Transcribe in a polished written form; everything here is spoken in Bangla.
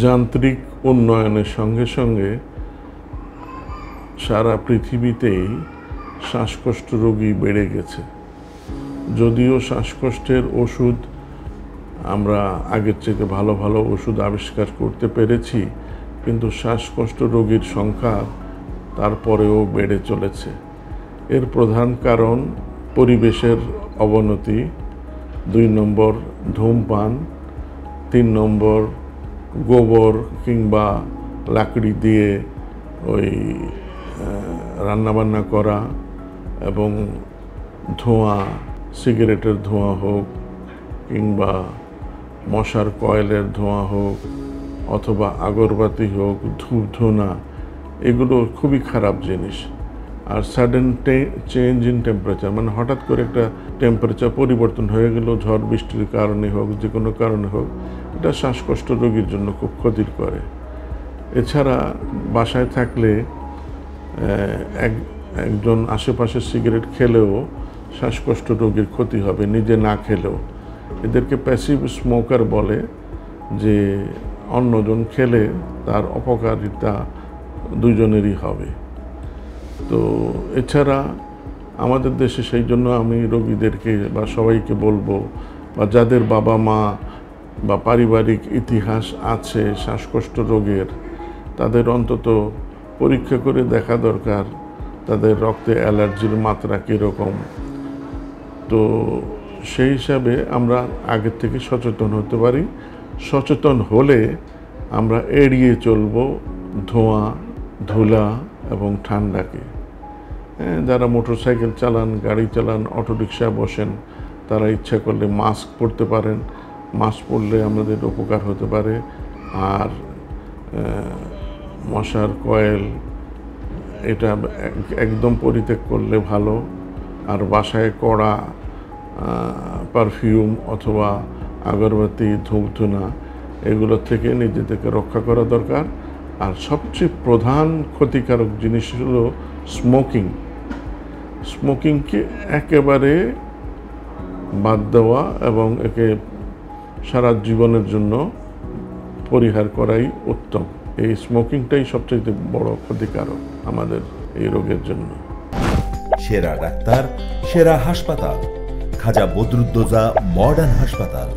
যান্ত্রিক উন্নয়নের সঙ্গে সঙ্গে সারা পৃথিবীতেই শ্বাসকষ্ট রোগী বেড়ে গেছে। যদিও শ্বাসকষ্টের ওষুধ আমরা আগের থেকে ভালো ভালো ওষুধ আবিষ্কার করতে পেরেছি, কিন্তু শ্বাসকষ্ট রোগীর সংখ্যা তারপরেও বেড়ে চলেছে। এর প্রধান কারণ পরিবেশের অবনতি, 2 নম্বর ধূমপান, 3 নম্বর গোবর কিংবা লাকড়ি দিয়ে ওই রান্নাবান্না করা এবং ধোঁয়া, সিগারেটের ধোঁয়া হোক কিংবা মশার কয়েলের ধোঁয়া হোক অথবা আগরবাতি হোক, ধূপধুনা, এগুলো খুবই খারাপ জিনিস। আর সাডেন চেঞ্জ ইন টেম্পারেচার, মানে হঠাৎ করে একটা টেম্পারেচার পরিবর্তন হয়ে গেল, ঝড় বৃষ্টির কারণে হোক, যে কোনো কারণে হোক, এটা শ্বাসকষ্ট রোগীর জন্য খুব ক্ষতির করে। এছাড়া বাসায় থাকলে একজন আশেপাশে সিগারেট খেলেও শ্বাসকষ্ট রোগীর ক্ষতি হবে, নিজে না খেলেও। এদেরকে প্যাসিভ স্মোকার বলে, যে অন্যজন খেলে তার অপকারিতা দুজনেরই হবে। তো এছাড়া আমাদের দেশে সেই জন্য আমি রোগীদেরকে বা সবাইকে বলবো, বা যাদের বাবা মা বা পারিবারিক ইতিহাস আছে শ্বাসকষ্ট রোগের, তাদের অন্তত পরীক্ষা করে দেখা দরকার তাদের রক্তে অ্যালার্জির মাত্রা কীরকম। তো সেই হিসাবে আমরা আগের থেকে সচেতন হতে পারি। সচেতন হলে আমরা এড়িয়ে চলব ধোঁয়া, ধুলা এবং ঠান্ডাকে। যারা মোটরসাইকেল চালান, গাড়ি চালান, অটোরিকশায় বসেন, তারা ইচ্ছা করলে মাস্ক পরতে পারেন। মাস্ক পরলে আমাদের উপকার হতে পারে। আর মশার কয়েল এটা একদম পরিত্যাগ করলে ভালো। আর বাসায় কড়া পারফিউম অথবা আগরবাতি, ধূপধুনা, এগুলো থেকে নিজেদেরকে রক্ষা করা দরকার। আর সবচেয়ে প্রধান ক্ষতিকারক জিনিস হলো স্মোকিং। স্মোকিংকে একেবারে বাদ দেওয়া এবং একে সারা জীবনের জন্য পরিহার করাই উত্তম। এই স্মোকিংটাই সবচেয়ে বড় ক্ষতিকারক আমাদের এই রোগের জন্য। সেরা ডাক্তার, সেরা হাসপাতাল, খাজা বদরুদ্দোজা মডার্ন হাসপাতাল।